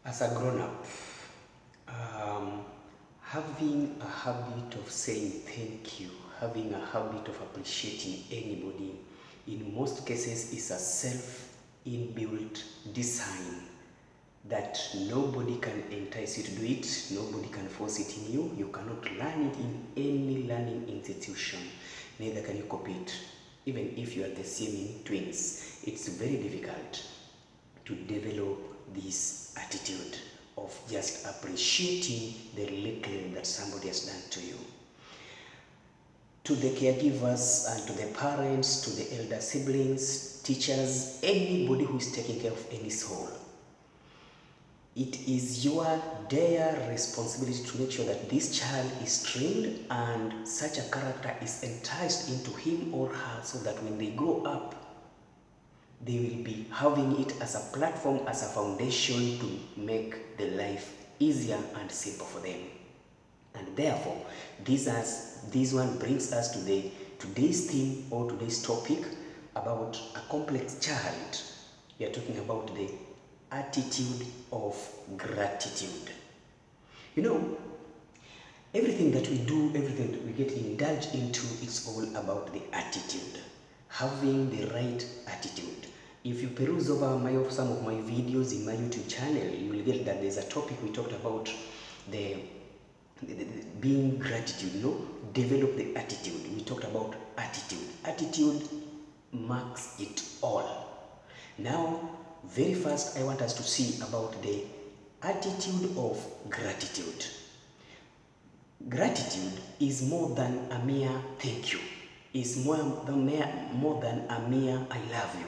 As a grown-up, um, having a habit of saying thank you, having a habit of appreciating anybody, in most cases is a self-inbuilt design that nobody can entice you to do it, nobody can force it in you, you cannot learn it in any learning institution, neither can you copy it. Even if you are the same twins, it's very difficult to develop this attitude of just appreciating the little that somebody has done to you. To the caregivers and to the parents, to the elder siblings, teachers, anybody who is taking care of any soul, it is your dire responsibility to make sure that this child is trained and such a character is enticed into him or her so that when they grow up, they will be having it as a platform, as a foundation to make the life easier and simple for them. And therefore, this one brings us to today's theme or today's topic about a complex child. We are talking about the attitude of gratitude. You know, everything that we do, everything that we get indulged into, it's all about the attitude. Having the right attitude. If you peruse over some of my videos in my YouTube channel, you will get that there's a topic we talked about the being gratitude, develop the attitude. We talked about attitude. Attitude marks it all. Now, very first, I want us to see about the attitude of gratitude. Gratitude is more than a mere thank you. Is more than a mere I love you.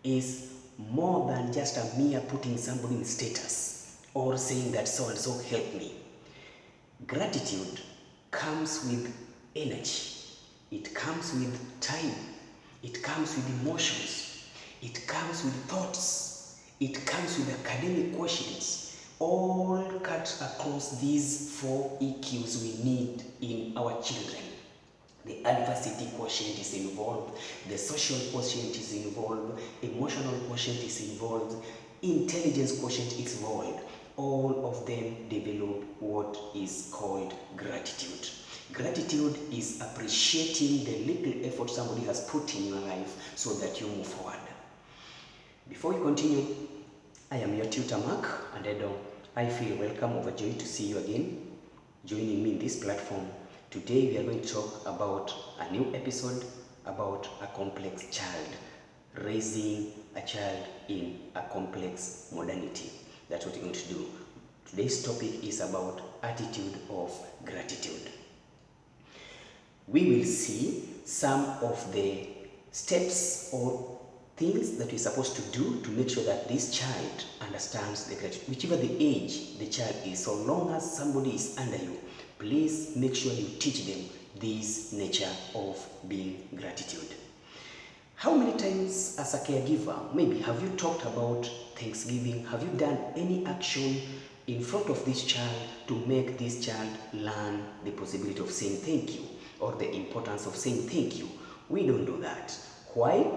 Is more than just a mere putting somebody in status or saying that so and so helped me. Gratitude comes with energy. It comes with time. It comes with emotions. It comes with thoughts. It comes with academic questions. All cut across these 4 EQs we need in our children. The adversity quotient is involved, the social quotient is involved, emotional quotient is involved, intelligence quotient is involved. All of them develop what is called gratitude. Gratitude is appreciating the little effort somebody has put in your life so that you move forward. Before we continue, I am your tutor Mark, and I feel welcome, overjoyed to see you again, joining me in this platform. Today we are going to talk about a new episode about a complex child, raising a child in a complex modernity. That's what we're going to do. Today's topic is about attitude of gratitude. We will see some of the steps or things that we're supposed to do to make sure that this child understands the gratitude, whichever the age the child is. So long as somebody is under you, please make sure you teach them this nature of being gratitude. How many times as a caregiver, maybe have you talked about Thanksgiving? Have you done any action in front of this child to make this child learn the possibility of saying thank you or the importance of saying thank you? We don't do that. Why?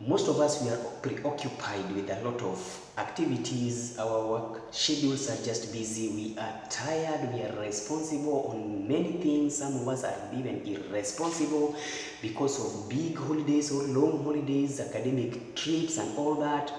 Most of us, we are preoccupied with a lot of activities. Our work schedules are just busy. We are tired. We are responsible on many things. Some of us are even irresponsible because of big holidays or long holidays, academic trips and all that.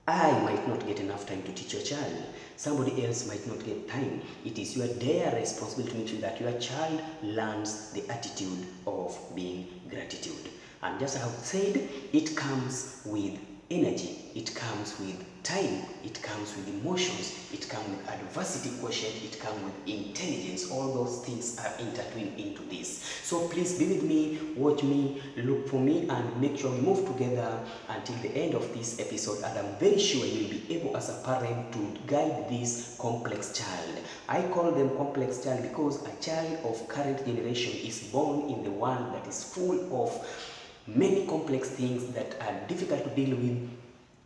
I might not get enough time to teach your child. Somebody else might not get time. It is your dire responsibility to make sure that your child learns the attitude of being gratitude. And just as I have said, it comes with energy, it comes with time, it comes with emotions, it comes with adversity quotient, it comes with intelligence. All those things are intertwined into this. So please be with me, watch me, look for me, and make sure we move together until the end of this episode. And I'm very sure you'll be able as a parent to guide this complex child. I call them complex child because a child of current generation is born in the world that is full of many complex things that are difficult to deal with.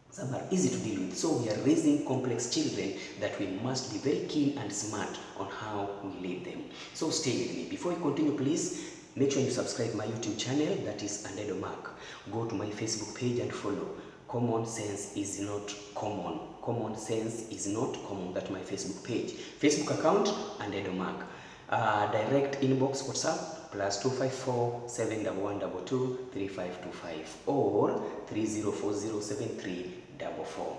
Some are easy to deal with. So we are raising complex children that we must be very keen and smart on how we lead them. So stay with me. Before we continue, please make sure you subscribe my YouTube channel, that is Andedo Mark. Go to my Facebook page and follow. Common sense is not common. Common sense is not common. That's my Facebook page. Facebook account and Edo Mark. Direct inbox WhatsApp +254 71122 3525 or 30407344.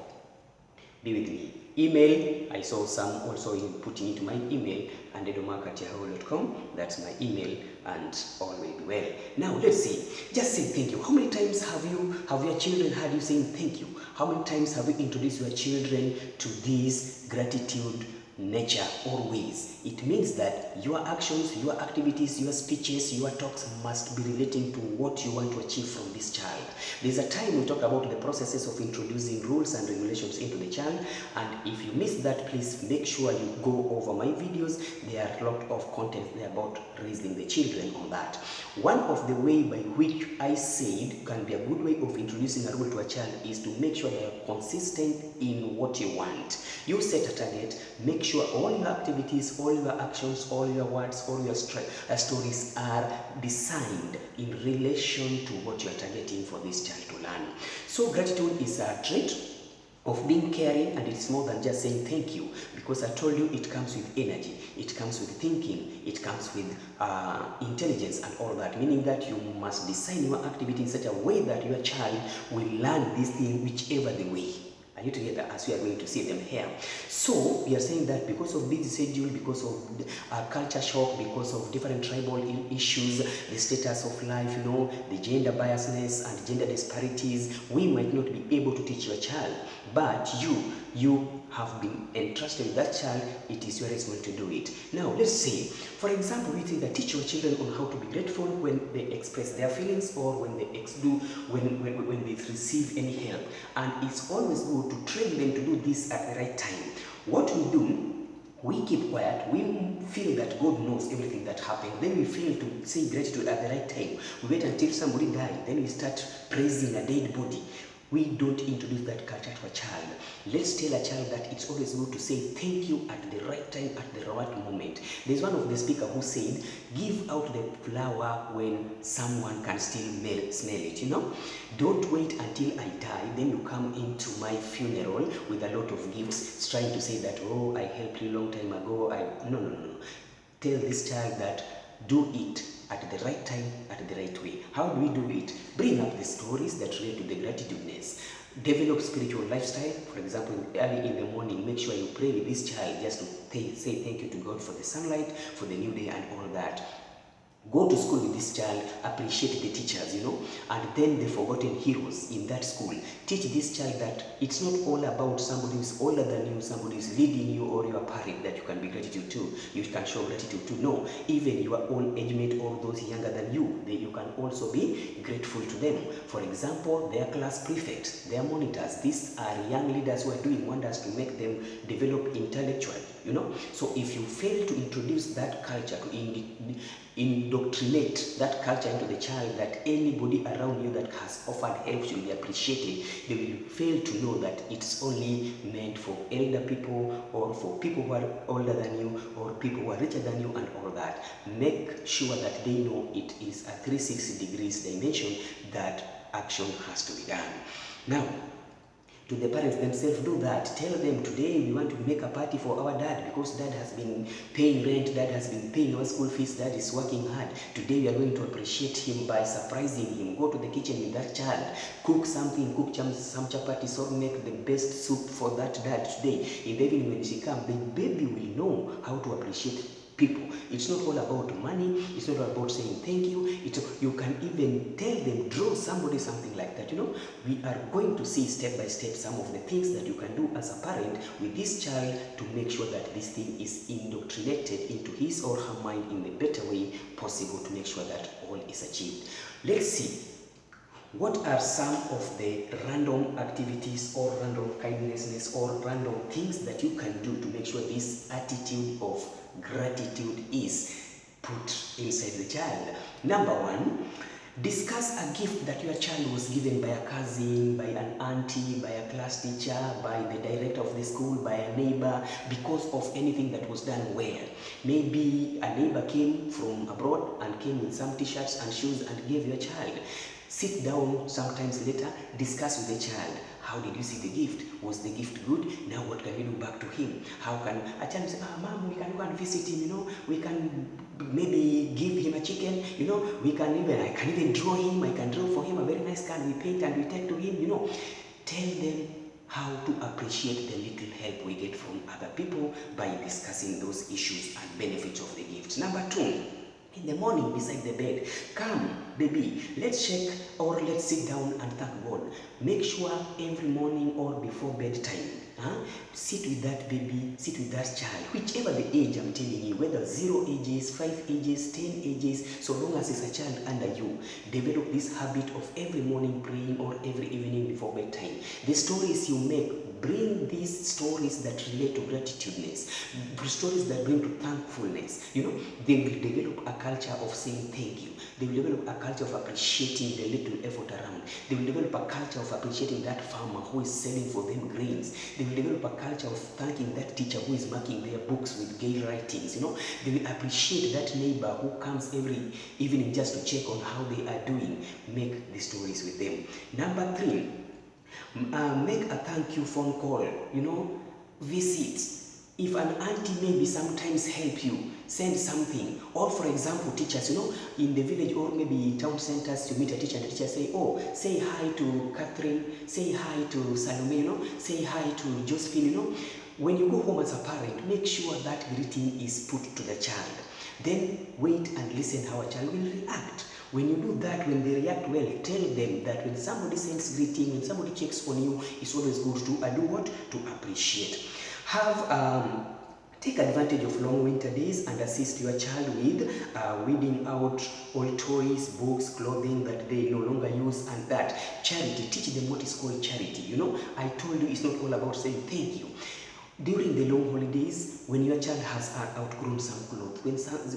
Be with me. Email, I saw some also in putting into my email, and edomark@yahoo.com. That's my email, and all will be well. Now let's see. Just say thank you. How many times have your children heard you saying thank you? How many times have you introduced your children to this gratitude nature or ways? It means that your actions, your activities, your speeches, your talks must be relating to what you want to achieve from this child. There's a time we talk about the processes of introducing rules and regulations into the child, and if you miss that, please make sure you go over my videos. There are a lot of content there about raising the children on that. One of the way by which I said can be a good way of introducing a rule to a child is to make sure they are consistent in what you want. You set a target, make sure all your activities, all your actions, all your words, all your stories are designed in relation to what you are targeting for this child to learn. So gratitude is a trait of being caring, and it's more than just saying thank you, because I told you it comes with energy, it comes with thinking, it comes with intelligence and all that, meaning that you must design your activity in such a way that your child will learn this thing whichever the way. Are you together? As we are going to see them here. So we are saying that because of busy schedule, because of culture shock, because of different tribal issues, the status of life, the gender biasness and gender disparities, we might not be able to teach your child, but you have been entrusted with that child. It is your responsibility to do it. Now let's say, for example, we think that teach your children on how to be grateful when they express their feelings or when they when they receive any help, and it's always good to train them to do this at the right time. What we do, we keep quiet, we feel that God knows everything that happened, then we fail to say gratitude at the right time. We wait until somebody died, then we start praising a dead body. We don't introduce that culture to a child. Let's tell a child that it's always good to say thank you at the right time, at the right moment. There's one of the speakers who said, give out the flower when someone can still smell it, Don't wait until I die, then you come into my funeral with a lot of gifts, trying to say that, oh, I helped you a long time ago. No. Tell this child that do it at the right time, at the right way. How do we do it? Bring up the stories that relate to the gratitudeness. Develop spiritual lifestyle. For example, early in the morning, make sure you pray with this child just to say thank you to God for the sunlight, for the new day and all that. Go to school with this child, appreciate the teachers, and then the forgotten heroes in that school. Teach this child that it's not all about somebody who's older than you, somebody who's leading you, or your parent that you can be gratitude to. You can show gratitude to. No, even your own age mate or those younger than you, you can also be grateful to them. For example, their class prefects, their monitors, these are young leaders who are doing wonders to make them develop intellectually, So if you fail to introduce that culture, to indoctrinate that culture into the child, that anybody around you that has offered help should be appreciated, they will fail to know that it's only meant for elder people or for people who are older than you or people who are richer than you and all that. Make sure that they know it is a 360 degrees dimension that action has to be done. Now, to the parents themselves, do that. Tell them, today we want to make a party for our dad because dad has been paying rent, dad has been paying our school fees, dad is working hard. Today we are going to appreciate him by surprising him. Go to the kitchen with that child, cook something, cook some chapatis or make the best soup for that dad today. In the evening when she comes, the baby will know how to appreciate people. It's not all about money, it's not all about saying thank you. You can even tell them, draw somebody, something like that. We are going to see step by step some of the things that you can do as a parent with this child to make sure that this thing is indoctrinated into his or her mind in the better way possible, to make sure that all is achieved. Let's see. What are some of the random activities or random kindnessness or random things that you can do to make sure this attitude of gratitude is put inside the child? Number one, discuss a gift that your child was given by a cousin, by an auntie, by a class teacher, by the director of the school, by a neighbor, because of anything that was done well. Maybe a neighbor came from abroad and came with some t-shirts and shoes and gave your child. Sit down sometimes later, discuss with the child. How did you see the gift? Was the gift good? Now what can you do back to him? How can a child say, mom, we can go and visit him, we can maybe give him a chicken, I can even draw him, I can draw for him a very nice card, we paint and we take to him, Tell them how to appreciate the little help we get from other people by discussing those issues and benefits of the gift. Number 2, in the morning beside the bed, come baby, let's shake or let's sit down and thank God. Make sure every morning or before bedtime, sit with that baby, sit with that child, whichever the age I'm telling you, whether 0 ages, 5 ages, 10 ages, so long as it's a child under you, develop this habit of every morning praying or every evening before bedtime. The stories you make, bring these stories that relate to gratitudeness, stories that bring to thankfulness. They will develop a culture of saying thank you. They will develop a culture of appreciating the little effort around. They will develop a culture of appreciating that farmer who is selling for them grains. They will develop a culture of thanking that teacher who is marking their books with gay writings. They will appreciate that neighbor who comes every evening just to check on how they are doing. Make the stories with them. Number 3, make a thank you phone call. Visit. If an auntie maybe sometimes help you, send something. Or for example, teachers, in the village or maybe town centers, you meet a teacher and the teacher say, say hi to Catherine, say hi to Salome, say hi to Josephine, When you go home as a parent, make sure that greeting is put to the child. Then wait and listen how a child will react. When you do that, when they react well, tell them that when somebody sends greeting, when somebody checks on you, it's always good to do what? To appreciate. Take advantage of long winter days and assist your child with weeding out all toys, books, clothing that they no longer use, and that. Charity, teach them what is called charity. I told you it's not all about saying thank you. During the long holidays, when your child has outgrown some clothes,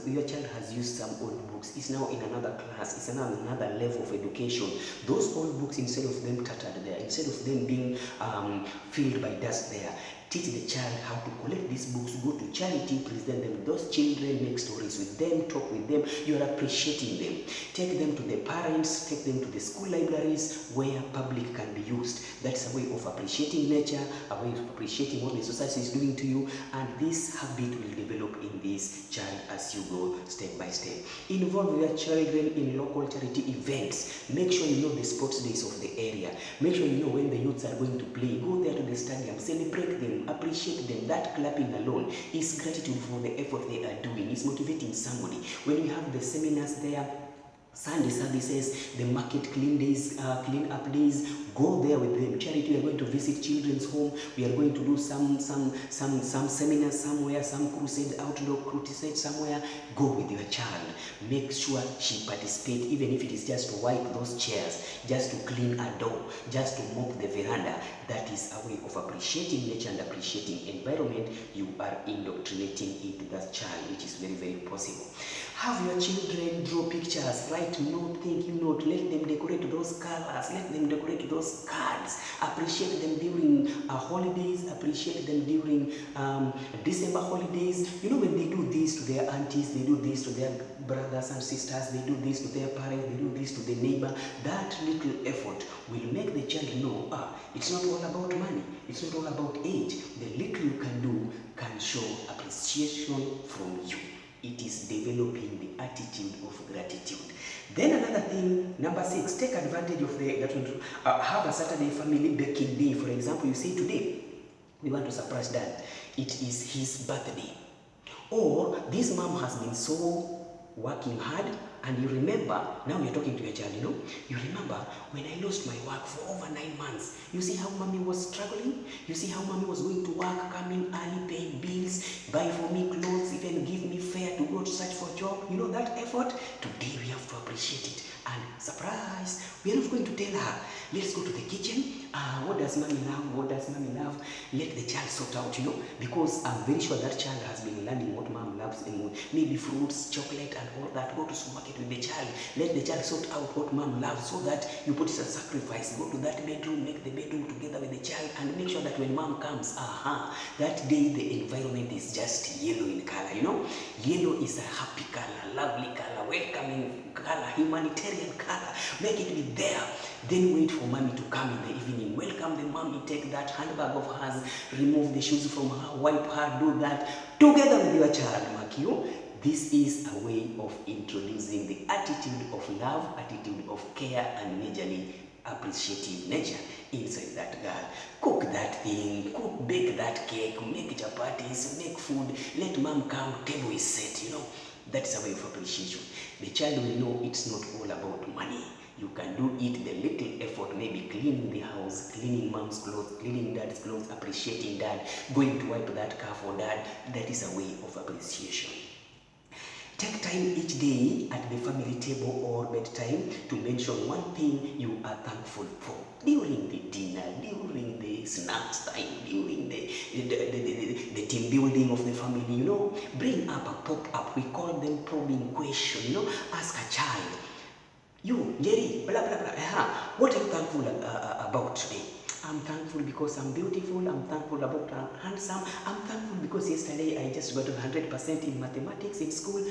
when your child has used some old books, it's now in another class, it's another level of education. Those old books, instead of them tattered there, instead of them being filled by dust there, teach the child how to collect these books, go to charity, present them with those children, make stories with them, talk with them. You are appreciating them. Take them to the parents, take them to the school libraries where public can be used. That's a way of appreciating nature, a way of appreciating what the society is doing to you, and this habit will develop in this child as you go step by step. Involve your children in local charity events. Make sure you know the sports days of the area. Make sure you know when the youths are going to play. Go there to the stadium, celebrate them, appreciate them. That clapping alone is gratitude for the effort they are doing. It's motivating somebody. When you have the seminars there, Sunday services, the market clean days, clean up days, go there with them. Charity, we are going to visit children's home. We are going to do some seminars somewhere, some crusade, outdoor crusade somewhere. Go with your child. Make sure she participates, even if it is just to wipe those chairs, just to clean a door, just to mop the veranda. That is a way of appreciating nature and appreciating environment. You are indoctrinating into that child, which is very, very possible. Have your children draw pictures, write note, thank you note, let them decorate those colors, let them decorate those cards, appreciate them during holidays, appreciate them during December holidays. When they do this to their aunties, they do this to their brothers and sisters, they do this to their parents, they do this to the neighbor, that little effort will make the child know, it's not all about money, it's not all about age. The little you can do can show appreciation from you. It is developing the attitude of gratitude. Then another thing, number 6, take advantage of have a Saturday family baking day. For example, you say today, we want to surprise dad. It is his birthday. Or this mom has been so working hard, and you remember, now you're talking to your child, you remember when I lost my work for over 9 months, you see how mommy was struggling? You see how mommy was going to work, coming early, paying bills, buy for me clothes, even give me fare to go to search for a job. That effort? Today we have to appreciate it. And surprise, we are not going to tell her, let's go to the kitchen. What does mommy love? What does mommy love? Let the child sort out, because I'm very sure that child has been learning what mom loves, and maybe fruits, chocolate, and all that. Go to supermarket with the child. Let the child sort out what mom loves, so that you put it as a sacrifice. Go to that bedroom, make the bedroom together with the child, and make sure that when mom comes, that day the environment is just yellow in color. Yellow is a happy color, lovely color, welcoming color, humanitarian and color, make it be there. Then wait for mommy to come in the evening. Welcome the mommy, take that handbag of hers, remove the shoes from her, wipe her, do that together with your child, mark you. This is a way of introducing the attitude of love, attitude of care, and majorly appreciative nature inside that girl. Cook that thing, bake that cake, make chapatis, make food, let mom come, table is set, That's a way of appreciation. The child will know it's not all about money. You can do it, the little effort, maybe cleaning the house, cleaning mom's clothes, cleaning dad's clothes, appreciating dad, going to wipe that car for dad. That is a way of appreciation. Take time each day at the family table or bedtime to mention one thing you are thankful for. During the dinner, during the snacks time, during the team building of the family, bring up a pop-up. We call them probing question, ask a child. You, Jerry, blah, blah, blah. What are you thankful about today? I'm thankful because I'm beautiful. I'm thankful about I'm handsome. I'm thankful because yesterday I just got 100% in mathematics in school.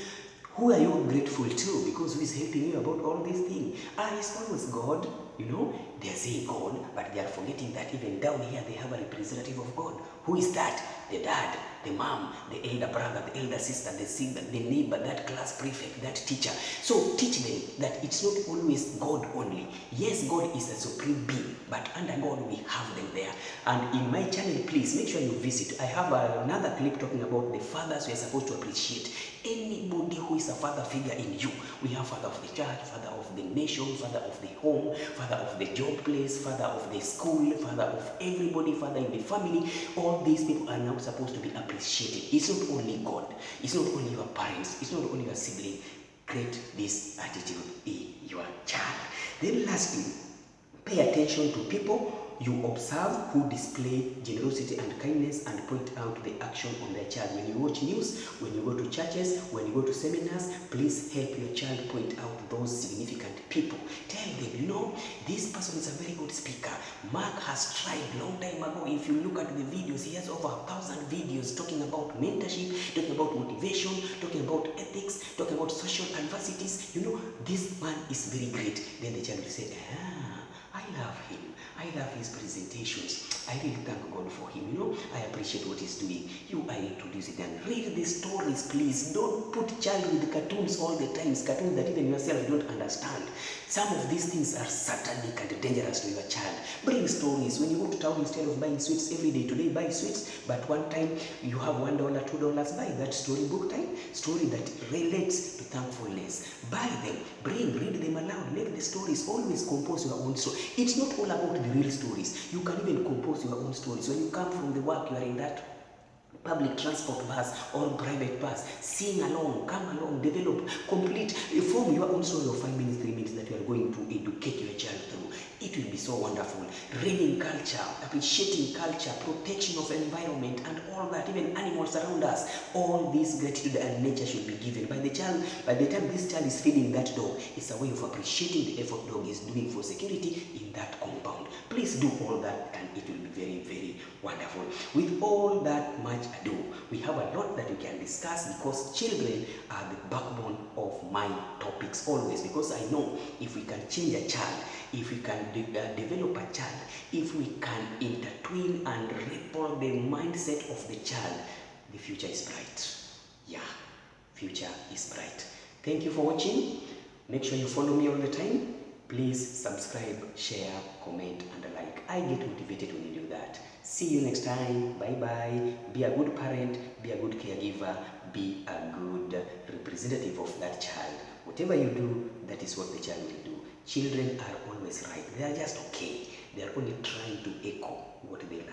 Who are you grateful to? Because who is helping you about all these things? It's always God. They are saying God, but they are forgetting that even down here they have a representative of God. Who is that? The dad, the mom, the elder brother, the elder sister, the neighbor, that class prefect, that teacher. So teach them that it's not always God only. Yes, God is a supreme being, but under God we have them there. And in my channel, please make sure you visit. I have another clip talking about the fathers we are supposed to appreciate. Anybody who is a father figure in you. We have father of the church, father of the nation, father of the home, father of the job place, father of the school, father of everybody, father in the family. All these people are now supposed to be appreciated. It's not only God. It's not only your parents. It's not only your sibling. Create this attitude in your child. Then lastly, pay attention to people you observe who display generosity and kindness and point out the action on their child. When you watch news, when you go to churches, when you go to seminars, please help your child point out those significant people. Tell them, this person is a very good speaker. Mark has tried long time ago. If you look at the videos, he has over 1,000 videos talking about mentorship, talking about motivation, talking about ethics, talking about social adversities. This man is very great. Then the child will say, I love him. I love his presentations. I really thank God for him. I appreciate what he's doing. I introduce it and read the stories, please. Don't put child with cartoons all the time. Cartoons that even yourself don't understand. Some of these things are satanic and dangerous to your child. Bring stories. When you go to town, instead of buying sweets every day, today buy sweets, but one time you have $1, $2, buy that storybook time, story that relates to thankfulness. Buy them, read them aloud, make the stories, always compose your own story. It's not all about the real stories. You can even compose your own stories. When you come from the work, you are in that public transport bus or private bus, sing along, come along, develop, complete, form your own story of 5 minutes, 3 minutes that you are going to educate your child through. It will be so wonderful. Reading culture, appreciating culture, protection of environment and all that, even animals around us. All this gratitude and nature should be given. By the time this child is feeding that dog, it's a way of appreciating the effort dog is doing for security in that compound. Please do all that and it will be very, very wonderful. With all that much ado, we have a lot that we can discuss because children are the backbone of my topics always, because I know if we can change a child, if we can develop a child, if we can intertwine and ripple the mindset of the child, the future is bright. Yeah, future is bright. Thank you for watching. Make sure you follow me all the time. Please subscribe, share, comment, and like. I get motivated when you do that. See you next time. Bye-bye. Be a good parent, be a good caregiver, be a good representative of that child. Whatever you do, that is what the child will do. Children are always right. They are just okay. They are only trying to echo what they learn.